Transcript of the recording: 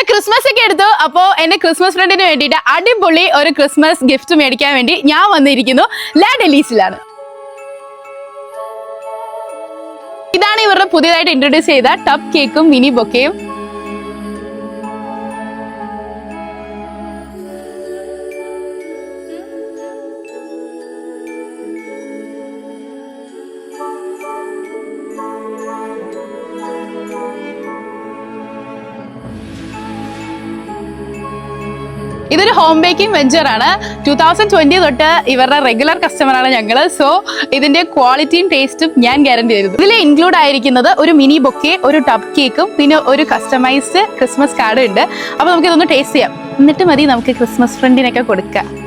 Christmas ഒക്കെ എടുത്തു. അപ്പോ എന്റെ ക്രിസ്മസ് ഫ്രണ്ടിന് വേണ്ടിയിട്ട് അടിപൊളി ഒരു ക്രിസ്മസ് ഗിഫ്റ്റ് മേടിക്കാൻ വേണ്ടി ഞാൻ വന്നിരിക്കുന്നു ലാ ഡെലീസിലാണ്. ഇതാണ് ഇവരുടെ പുതിയതായിട്ട് ഇൻട്രൊഡ്യൂസ് ചെയ്ത ടബ് കേക്കും മിനി ബൊക്കയും. ഇതൊരു ഹോം ബേക്കിംഗ് വെഞ്ചർ ആണ്. 2020 തൊട്ട് ഇവരുടെ റെഗുലർ കസ്റ്റമർ ആണ് ഞങ്ങള്. സോ ഇതിന്റെ ക്വാളിറ്റിയും ടേസ്റ്റും ഞാൻ ഗ്യാരണ്ടി തരുന്നു. ഇതിൽ ഇൻക്ലൂഡ് ആയിരിക്കുന്നത് ഒരു മിനി ബൊക്കെ, ഒരു ടബ് കേക്കും, പിന്നെ ഒരു കസ്റ്റമൈസ്ഡ് ക്രിസ്മസ് കാർഡും ഉണ്ട്. അപ്പൊ നമുക്ക് ഇതൊന്ന് ടേസ്റ്റ് ചെയ്യാം. എന്നിട്ട് മതി നമുക്ക് ക്രിസ്മസ് ഫ്രണ്ടിനൊക്കെ കൊടുക്കാം.